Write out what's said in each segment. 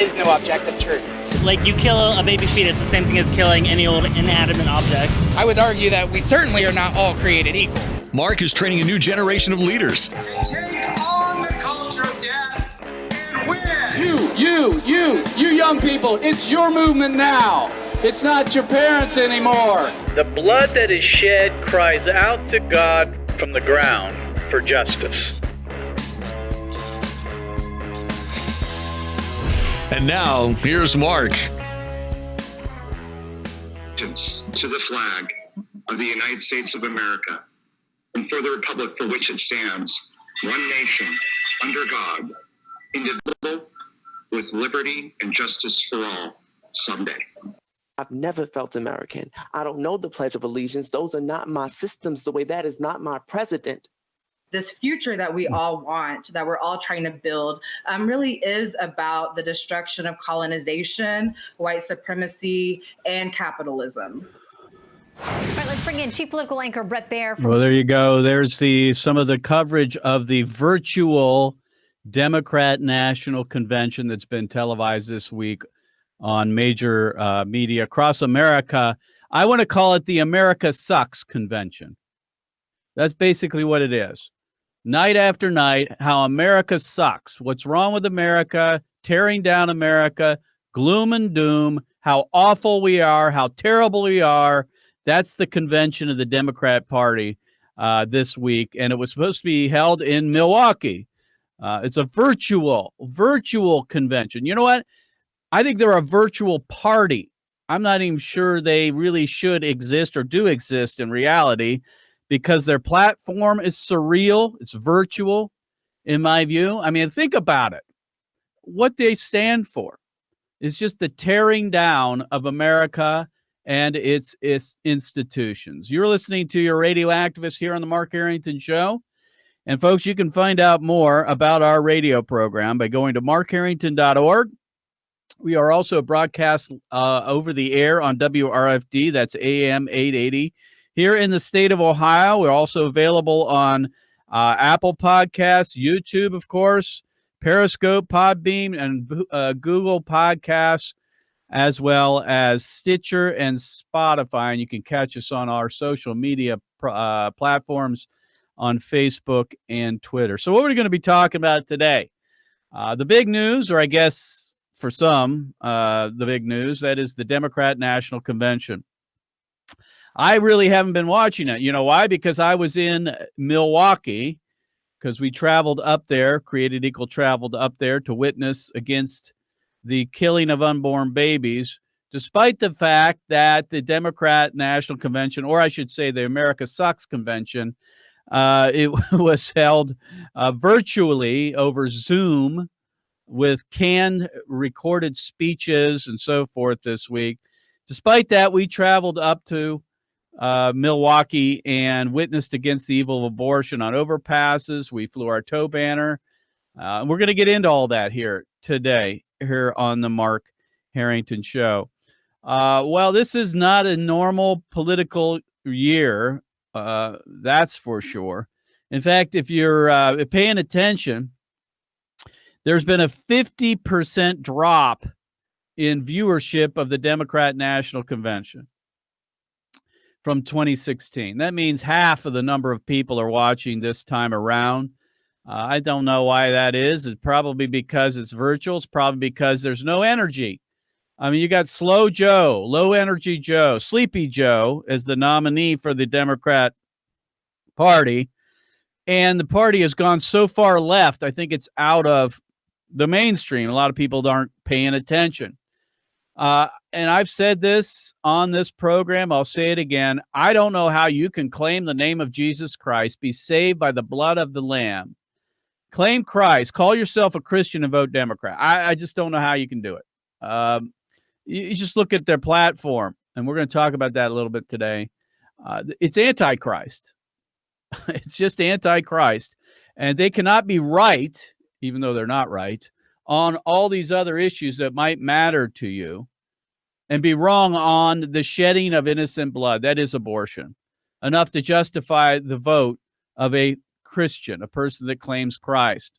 is no objective truth. Like, you kill a baby fetus, the same thing as killing any old inanimate object. I would argue that we certainly are not all created equal. Mark is training a new generation of leaders. To take on the culture of death and win. You young people, it's your movement now. It's not your parents anymore. The blood that is shed cries out to God from the ground for justice. And now, here's Mark. To the flag of the United States of America and for the republic for which it stands, one nation, under God, indivisible, with liberty and justice for all, someday. I've never felt American. I don't know the Pledge of Allegiance. Those are not my systems. The way that is not my president. This future that we all want, that we're all trying to build, really is about the destruction of colonization, white supremacy, and capitalism. All right, let's bring in Chief Political Anchor Brett Baer. Well, there you go. There's some of the coverage of the virtual Democrat National Convention that's been televised this week on major media across America. I want to call it the America Sucks Convention. That's basically what it is. Night after night, how America sucks. What's wrong with America? Tearing down America, gloom and doom, how awful we are, how terrible we are. That's the convention of the Democrat Party this week, and it was supposed to be held in Milwaukee. It's a virtual convention. You know what? I think they're a virtual party. I'm not even sure they really should exist or do exist in reality, because their platform is surreal. It's virtual, in my view. I mean, think about it. What they stand for is just the tearing down of America and its institutions. You're listening to your radio activist here on the Mark Harrington Show. And folks, you can find out more about our radio program by going to markharrington.org. We are also broadcast over the air on WRFD. That's AM 880. Here in the state of Ohio, we're also available on Apple Podcasts, YouTube, of course, Periscope, Podbeam, and Google Podcasts, as well as Stitcher and Spotify. And you can catch us on our social media platforms on Facebook and Twitter. So what we're going to be talking about today, the big news, or I guess for some, the big news, that is the Democrat National Convention. I really haven't been watching it. You know why? Because I was in Milwaukee, because we traveled up there, Created Equal traveled up there to witness against the killing of unborn babies, despite the fact that the Democrat National Convention, or I should say the America Sucks Convention, it was held virtually over Zoom with canned recorded speeches and so forth this week. Despite that, we traveled up to Milwaukee and witnessed against the evil of abortion on overpasses. We flew our tow banner. We're going to get into all that here today, here on the Mark Harrington Show. Well, this is not a normal political year, that's for sure. In fact, if you're paying attention, there's been a 50% drop in viewership of the Democrat National Convention from 2016. That means half of the number of people are watching this time around. I don't know why that is. It's probably because it's virtual. It's probably because there's no energy. I mean, you got Slow Joe, Low Energy Joe, Sleepy Joe as the nominee for the Democrat Party. And the party has gone so far left, I think it's out of the mainstream. A lot of people aren't paying attention. And I've said this on this program. I'll say it again. I don't know how you can claim the name of Jesus Christ, be saved by the blood of the Lamb, claim Christ, call yourself a Christian and vote Democrat. I just don't know how you can do it. You just look at their platform, and we're going to talk about that a little bit today. It's antichrist. It's just antichrist. And they cannot be right, even though they're not right, on all these other issues that might matter to you, and be wrong on the shedding of innocent blood, that is abortion, enough to justify the vote of a Christian, a person that claims Christ.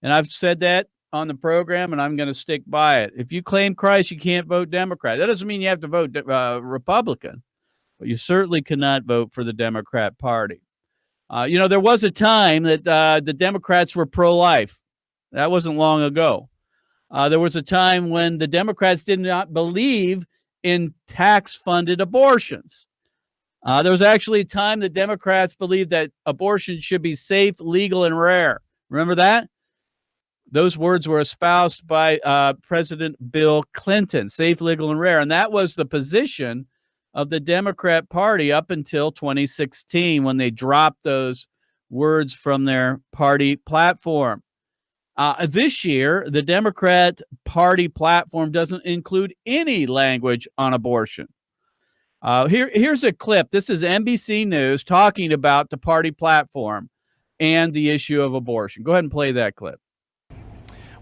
And I've said that on the program, and I'm going to stick by it. If you claim Christ, you can't vote Democrat. That doesn't mean you have to vote Republican, but you certainly cannot vote for the Democrat Party. There was a time that the Democrats were pro-life. That wasn't long ago. There was a time when the Democrats did not believe in tax-funded abortions. There was actually a time that Democrats believed that abortion should be safe, legal, and rare. Remember that? Those words were espoused by President Bill Clinton, safe, legal, and rare. And that was the position of the Democrat Party up until 2016, when they dropped those words from their party platform. This year, the Democrat Party platform doesn't include any language on abortion. Here's a clip. This is NBC News talking about the party platform and the issue of abortion. Go ahead and play that clip.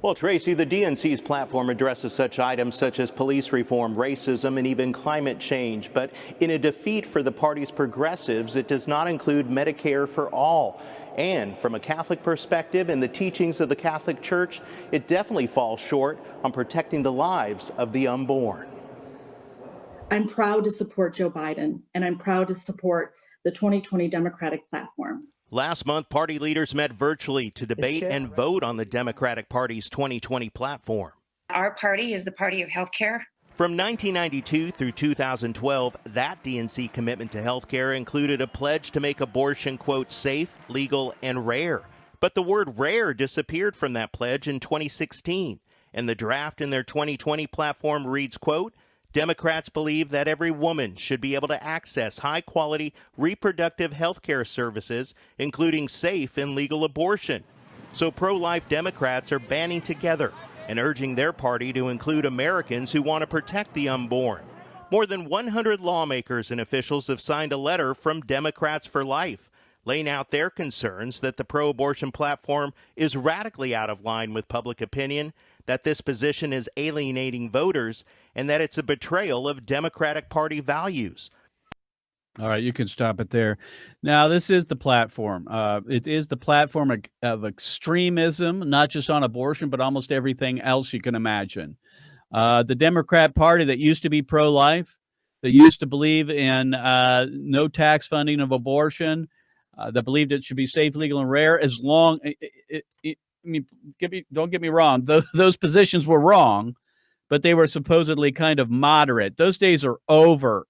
Well, Tracy, the DNC's platform addresses such items such as police reform, racism, and even climate change. But in a defeat for the party's progressives, it does not include Medicare for all. And from a Catholic perspective and the teachings of the Catholic Church, it definitely falls short on protecting the lives of the unborn. I'm proud to support Joe Biden, and I'm proud to support the 2020 Democratic platform. Last month, party leaders met virtually to debate and vote on the Democratic Party's 2020 platform. Our party is the party of healthcare. From 1992 through 2012, that DNC commitment to healthcare included a pledge to make abortion, quote, safe, legal, and rare. But the word rare disappeared from that pledge in 2016, and the draft in their 2020 platform reads, quote, Democrats believe that every woman should be able to access high-quality reproductive health care services, including safe and legal abortion. So pro-life Democrats are banding together and urging their party to include Americans who want to protect the unborn. More than 100 lawmakers and officials have signed a letter from Democrats for Life, laying out their concerns that the pro-abortion platform is radically out of line with public opinion, that this position is alienating voters, and that it's a betrayal of Democratic Party values. All right, you can stop it there. Now, this is the platform. It is the platform of extremism, not just on abortion, but almost everything else you can imagine. The Democrat Party that used to be pro-life, that used to believe in no tax funding of abortion, that believed it should be safe, legal, and rare, as long... don't get me wrong. Those positions were wrong, but they were supposedly kind of moderate. Those days are over.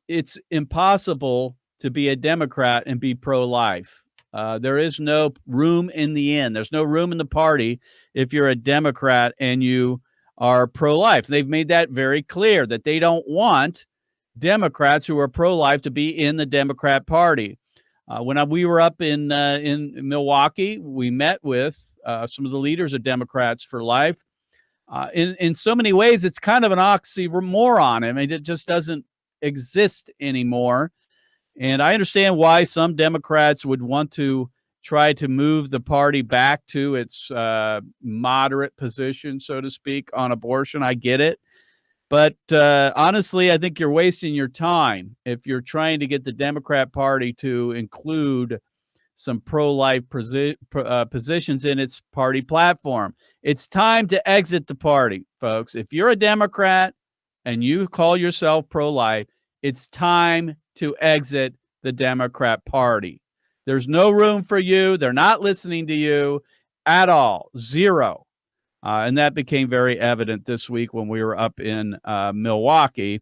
It's impossible to be a Democrat and be pro-life. There is no room in the end. There's no room in the party if you're a Democrat and you are pro-life. They've made that very clear, that they don't want Democrats who are pro-life to be in the Democrat Party. When we were up in Milwaukee, we met with some of the leaders of Democrats for Life. In so many ways, it's kind of an oxymoron. I mean, it just doesn't exist anymore. And I understand why some Democrats would want to try to move the party back to its moderate position, so to speak, on abortion. I get it. But honestly, I think you're wasting your time if you're trying to get the Democrat Party to include some pro-life positions in its party platform. It's time to exit the party, folks. If you're a Democrat and you call yourself pro-life, it's time to exit the Democrat Party. There's no room for you. They're not listening to you at all. Zero. And that became very evident this week when we were up in Milwaukee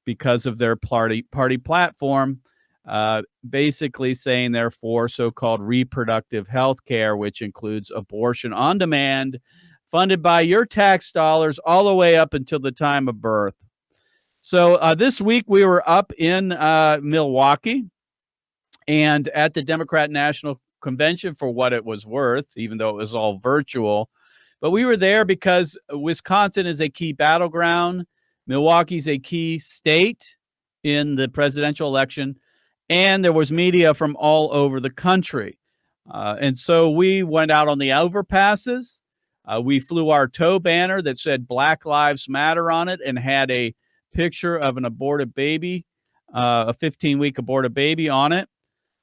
because of their party platform, basically saying they're for so-called reproductive health care, which includes abortion on demand, funded by your tax dollars all the way up until the time of birth. So this week we were up in Milwaukee and at the Democrat National Convention, for what it was worth, even though it was all virtual. But we were there because Wisconsin is a key battleground. Milwaukee's a key state in the presidential election. And there was media from all over the country. And so we went out on the overpasses. We flew our tow banner that said Black Lives Matter on it and had a picture of an aborted baby, a 15-week aborted baby on it.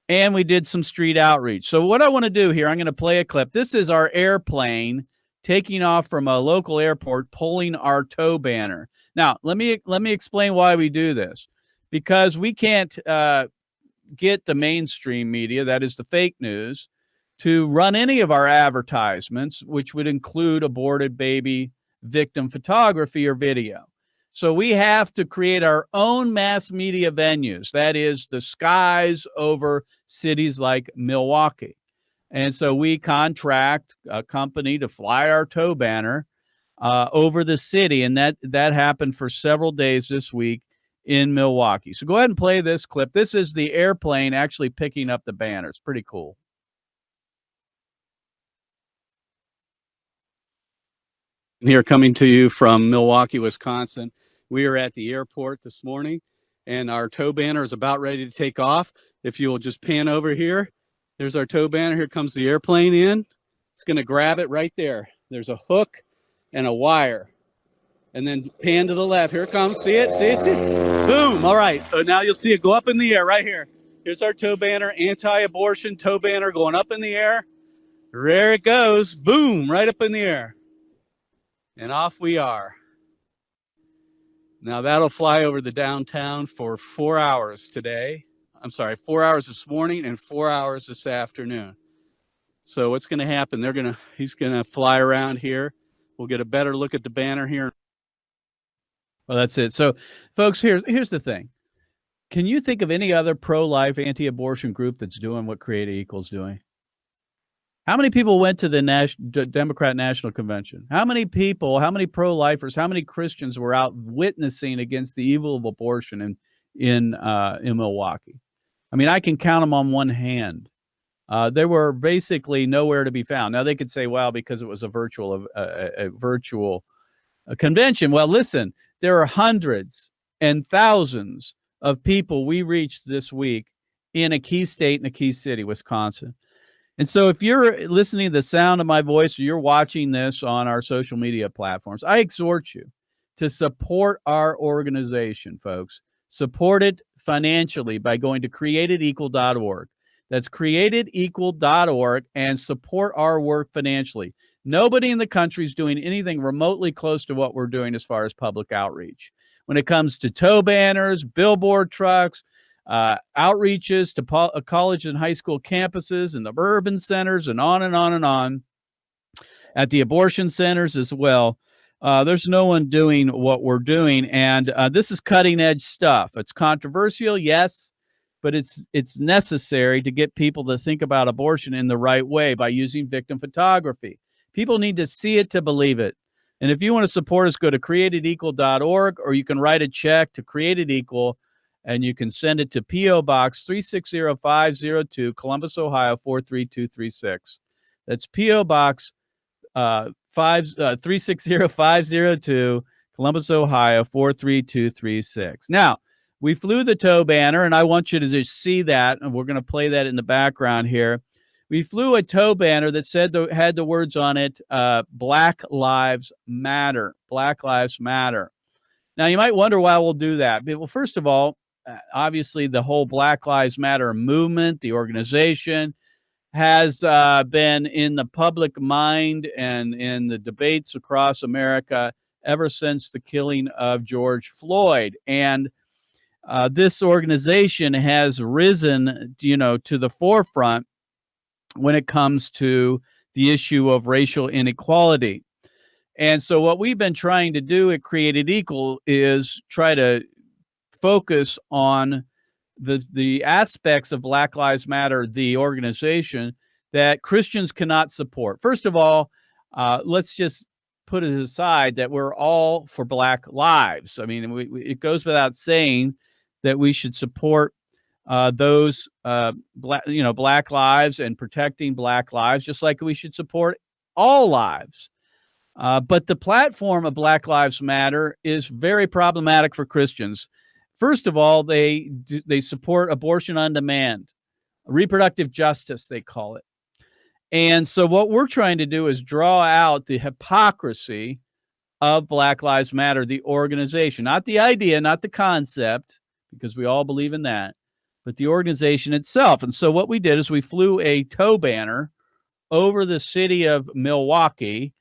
and we did some street outreach. So what I want to do here, I'm going to play a clip. This is our airplane taking off from a local airport, pulling our tow banner. Now, let me explain why we do this. Because we can't get the mainstream media, that is the fake news, to run any of our advertisements, which would include aborted baby victim photography or video. So we have to create our own mass media venues, that is the skies over cities like Milwaukee. And so we contract a company to fly our tow banner over the city, and that happened for several days this week in Milwaukee. So go ahead and play this clip. This is the airplane actually picking up the banner. It's pretty cool. Here, coming to you from Milwaukee, Wisconsin. We are at the airport this morning, and our tow banner is about ready to take off. If you will just pan over here, there's our tow banner. Here comes the airplane in. It's going to grab it right there. There's a hook and a wire. And then pan to the left. Here it comes. See it? See it? See it? Boom. All right. So now you'll see it go up in the air right here. Here's our tow banner, anti-abortion tow banner going up in the air. There it goes. Boom. Right up in the air. And off we are. Now that'll fly over the downtown for 4 hours today. I'm sorry, 4 hours this morning and 4 hours this afternoon. So what's going to happen? He's going to fly around here. We'll get a better look at the banner here. Well, that's it. So, folks, here's the thing. Can you think of any other pro-life, anti-abortion group that's doing what Create Equal's doing? How many people went to the Democrat National Convention? How many people, how many pro-lifers, how many Christians were out witnessing against the evil of abortion in Milwaukee? I mean, I can count them on one hand. They were basically nowhere to be found. Now, they could say, well, because it was a virtual convention. Well, listen, there are hundreds and thousands of people we reached this week in a key state and a key city, Wisconsin. And so if you're listening to the sound of my voice or you're watching this on our social media platforms, I exhort you to support our organization, folks. Support it financially by going to createdequal.org. That's createdequal.org, and support our work financially. Nobody in the country is doing anything remotely close to what we're doing as far as public outreach. When it comes to tow banners, billboard trucks, outreaches to college and high school campuses and the urban centers and on and on and on, at the abortion centers as well. There's no one doing what we're doing, and this is cutting edge stuff. It's controversial, yes, but it's necessary to get people to think about abortion in the right way by using victim photography. People need to see it to believe it. And if you want to support us, go to createdequal.org, or you can write a check to Created Equal, and you can send it to P.O. Box 360502, Columbus, Ohio 43236. That's P.O. Box 360502, Columbus, Ohio 43236. Now, we flew the tow banner, and I want you to just see that, and we're going to play that in the background here. We flew a tow banner that had the words on it, Black Lives Matter. Black Lives Matter. Now, you might wonder why we'll do that. Well, first of all, obviously, the whole Black Lives Matter movement, the organization, has been in the public mind and in the debates across America ever since the killing of George Floyd. And this organization has risen, to the forefront when it comes to the issue of racial inequality. And so what we've been trying to do at Created Equal is try to focus on the aspects of Black Lives Matter, the organization, that Christians cannot support. First of all, let's just put it aside that we're all for Black lives. I mean, it goes without saying that we should support those Black lives and protecting Black lives, just like we should support all lives. But the platform of Black Lives Matter is very problematic for Christians. First of all, they support abortion on demand, reproductive justice, they call it. And so what we're trying to do is draw out the hypocrisy of Black Lives Matter, the organization, not the idea, not the concept, because we all believe in that, but the organization itself. And so what we did is we flew a tow banner over the city of Milwaukee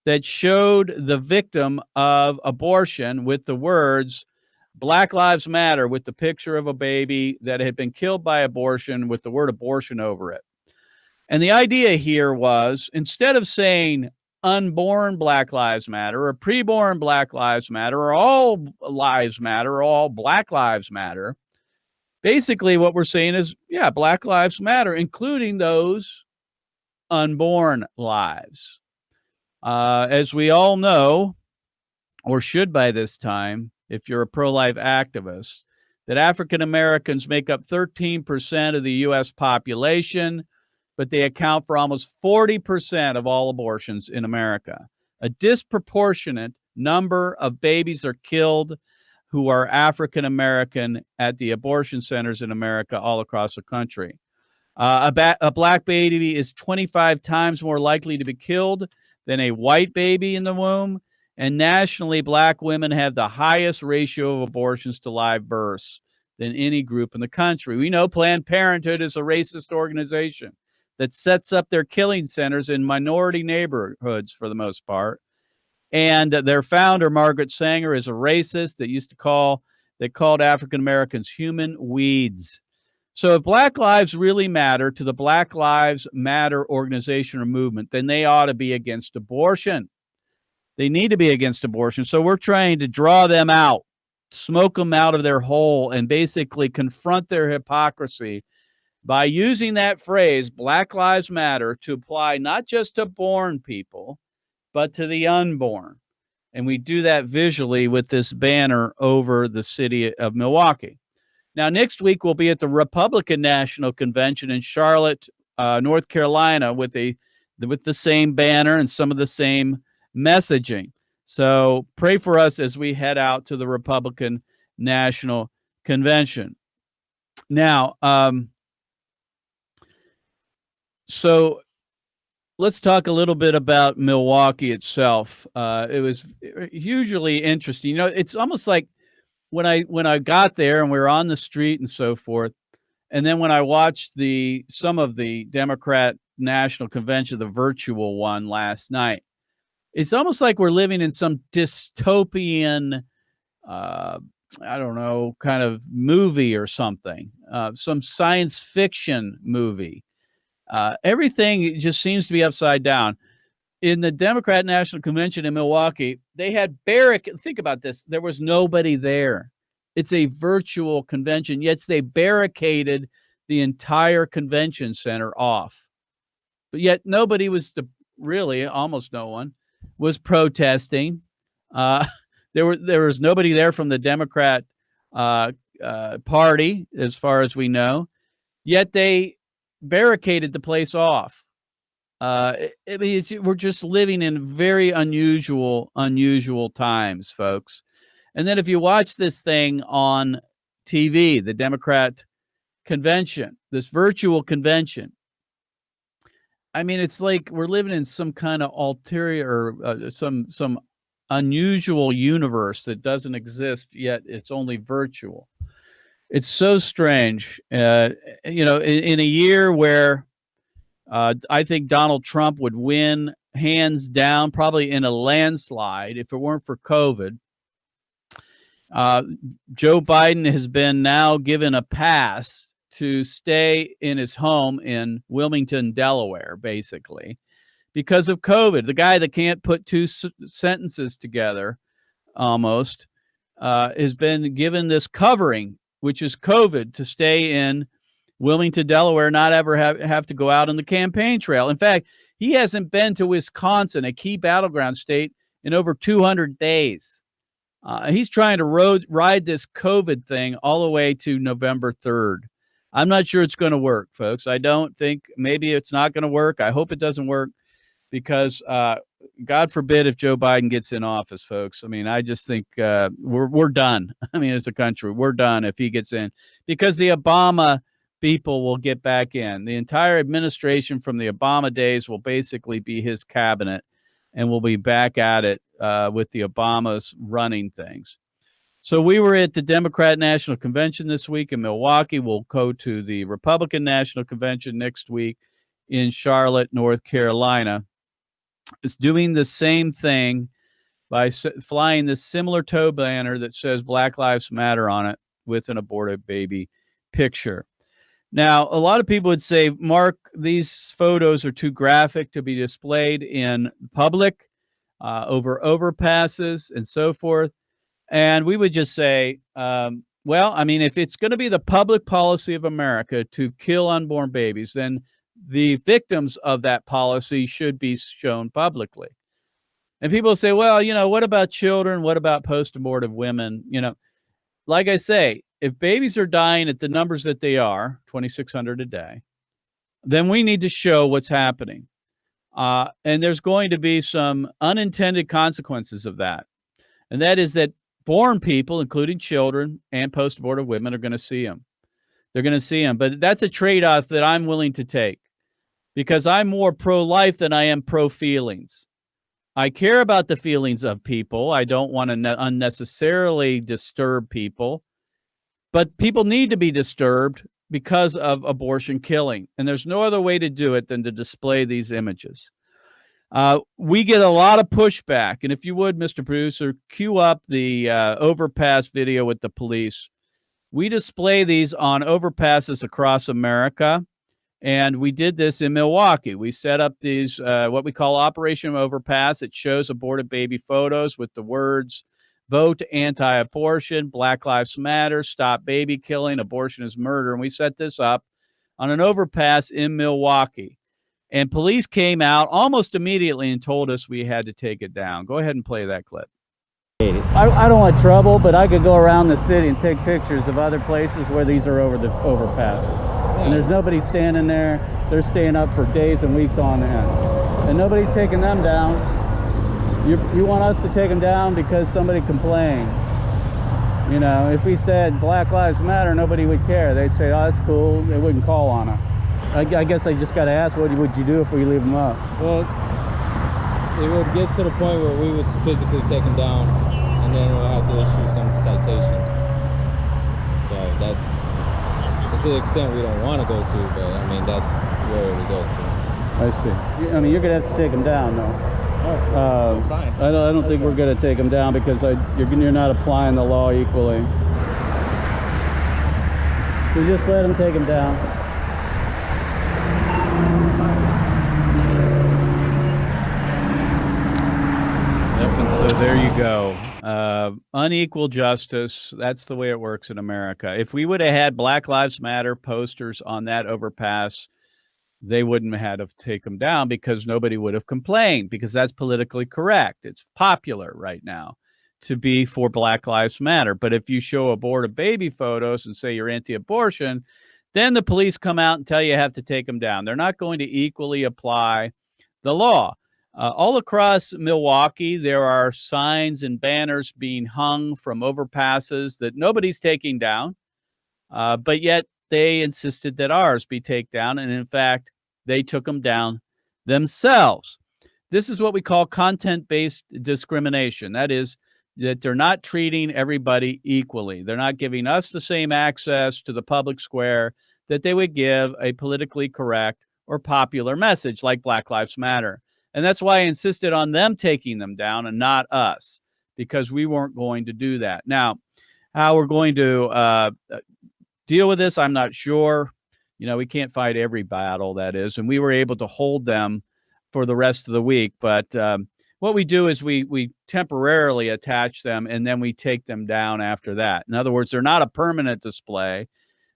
that showed the victim of abortion with the words, Black Lives Matter, with the picture of a baby that had been killed by abortion with the word abortion over it. And the idea here was, instead of saying unborn Black Lives Matter or preborn Black Lives Matter or all lives matter or all Black Lives Matter, basically what we're saying is, yeah, Black Lives Matter, including those unborn lives. As we all know, or should by this time, if you're a pro-life activist, that African Americans make up 13% of the U.S. population, but they account for almost 40% of all abortions in America. A disproportionate number of babies are killed who are African American at the abortion centers in America all across the country. A black baby is 25 times more likely to be killed than a white baby in the womb. And nationally, black women have the highest ratio of abortions to live births than any group in the country. We know Planned Parenthood is a racist organization that sets up their killing centers in minority neighborhoods for the most part. And their founder, Margaret Sanger, is a racist that called African Americans human weeds. So if Black lives really matter to the Black Lives Matter organization or movement, then they ought to be against abortion. They need to be against abortion. So we're trying to draw them out, smoke them out of their hole, and basically confront their hypocrisy by using that phrase, Black Lives Matter, to apply not just to born people, but to the unborn. And we do that visually with this banner over the city of Milwaukee. Now, next week, we'll be at the Republican National Convention in Charlotte, North Carolina, with the same banner and some of the same messaging. So pray for us as we head out to the Republican National Convention. Now, so let's talk a little bit about Milwaukee itself. It was hugely interesting. You know, it's almost like when I got there and we were on the street and so forth, and then when I watched some of the Democrat National Convention, the virtual one last night, it's almost like we're living in some dystopian, I don't know, kind of movie or something, some science fiction movie. Everything just seems to be upside down. In the Democrat National Convention in Milwaukee, they had think about this. There was nobody there. It's a virtual convention, yet they barricaded the entire convention center off. But yet nobody was almost no one was protesting. There was nobody there from the Democrat Party, as far as we know. Yet they barricaded the place off. We're just living in very unusual times, folks. And then if you watch this thing on TV, the Democrat convention, this virtual convention, I mean, it's like we're living in some kind of ulterior, some unusual universe that doesn't exist, yet it's only virtual. It's so strange. In a year where I think Donald Trump would win hands down, probably in a landslide, if it weren't for COVID. Joe Biden has been now given a pass to stay in his home in Wilmington, Delaware, basically, because of COVID. The guy that can't put two sentences together almost has been given this covering, which is COVID, to stay in Wilmington, Delaware, not ever have to go out on the campaign trail. In fact, he hasn't been to Wisconsin, a key battleground state, in over 200 days. He's trying to ride this COVID thing all the way to November 3rd. I'm not sure it's going to work, folks. I don't think, maybe it's not going to work. I hope it doesn't work because God forbid if Joe Biden gets in office, folks. I mean, I just think we're done. I mean, as a country, we're done if he gets in, because the Obama people will get back in. The entire administration from the Obama days will basically be his cabinet, and we'll be back at it with the Obamas running things. So we were at the Democrat National Convention this week in Milwaukee. We'll go to the Republican National Convention next week in Charlotte, North Carolina. It's doing the same thing by flying this similar tow banner that says Black Lives Matter on it with an aborted baby picture. Now, a lot of people would say, Mark, these photos are too graphic to be displayed in public, over overpasses and so forth. And we would just say, well, I mean, if it's going to be the public policy of America to kill unborn babies, then the victims of that policy should be shown publicly. And people say, well, you know, what about children? What about post-abortive women? You know, like I say, if babies are dying at the numbers that they are, 2,600 a day, then we need to show what's happening. And there's going to be some unintended consequences of that. And that is that born people, including children and post-abortive women, are going to see them. They're going to see them. But that's a trade-off that I'm willing to take because I'm more pro-life than I am pro-feelings. I care about the feelings of people. I don't want to unnecessarily disturb people. But people need to be disturbed because of abortion killing. And there's no other way to do it than to display these images. We get a lot of pushback. And if you would, Mr. Producer, cue up the overpass video with the police. We display these on overpasses across America. And we did this in Milwaukee. We set up these, what we call Operation Overpass. It shows aborted baby photos with the words, vote anti-abortion, Black Lives Matter, stop baby killing, abortion is murder. And we set this up on an overpass in Milwaukee. And police came out almost immediately and told us we had to take it down. Go ahead and play that clip. I don't want trouble, but I could go around the city and take pictures of other places where these are over the overpasses. And there's nobody standing there. They're staying up for days and weeks on end. And nobody's taking them down. You want us to take them down because somebody complained. You know, if we said Black Lives Matter, nobody would care. They'd say, oh, that's cool. They wouldn't call on it. I guess I just got to ask, what would you do if we leave them up? Well, it would get to the point where we would physically take them down, and then we'll have to issue some citations. So that's to the extent we don't want to go to, but I mean, that's where we go to. I see. I mean, you're going to have to take them down, though. Oh, fine. I don't think we're going to take them down because you're not applying the law equally. So just let them take them down. So there you go. Unequal justice. That's the way it works in America. If we would have had Black Lives Matter posters on that overpass, they wouldn't have had to take them down because nobody would have complained because that's politically correct. It's popular right now to be for Black Lives Matter. But if you show aborted baby photos and say you're anti-abortion, then the police come out and tell you have to take them down. They're not going to equally apply the law. All across Milwaukee, there are signs and banners being hung from overpasses that nobody's taking down, but yet they insisted that ours be taken down, and in fact, they took them down themselves. This is what we call content-based discrimination. That is, that they're not treating everybody equally. They're not giving us the same access to the public square that they would give a politically correct or popular message like Black Lives Matter. And that's why I insisted on them taking them down and not us, because we weren't going to do that. Now, how we're going to deal with this, I'm not sure. You know, we can't fight every battle, that is, and we were able to hold them for the rest of the week. But what we do is we temporarily attach them, and then we take them down after that. In other words, they're not a permanent display.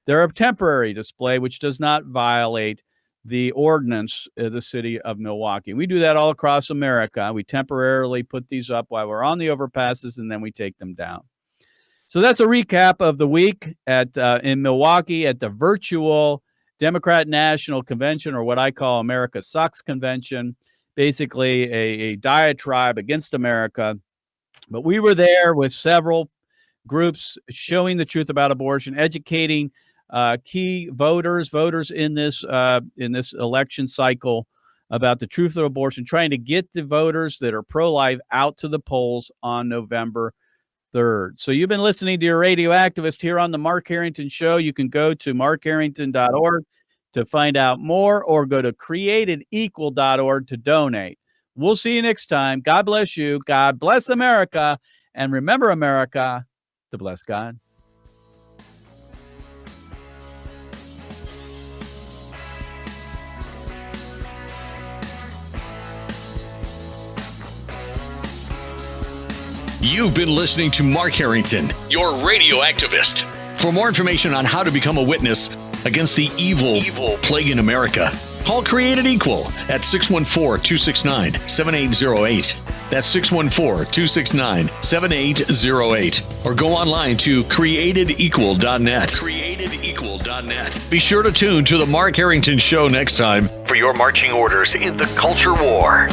They're a temporary display, which does not violate the ordinance of the city of Milwaukee. We do that all across America. We temporarily put these up while we're on the overpasses, and then we take them down. So that's a recap of the week at in Milwaukee at the virtual Democrat National Convention, or what I call America Sucks Convention, basically a diatribe against America. But we were there with several groups showing the truth about abortion, educating key voters in this election cycle about the truth of abortion, trying to get the voters that are pro-life out to the polls on November 3rd. So you've been listening to your radio activist here on the Mark Harrington Show. You can go to markharrington.org to find out more, or go to createdequal.org to donate. We'll see you next time. God bless you. God bless America. And remember, America, to bless God. You've been listening to Mark Harrington, your radio activist. For more information on how to become a witness against the evil plague in America, call Created Equal at 614-269-7808. That's 614-269-7808. Or go online to createdequal.net. Createdequal.net. Be sure to tune to the Mark Harrington Show next time for your marching orders in the culture war.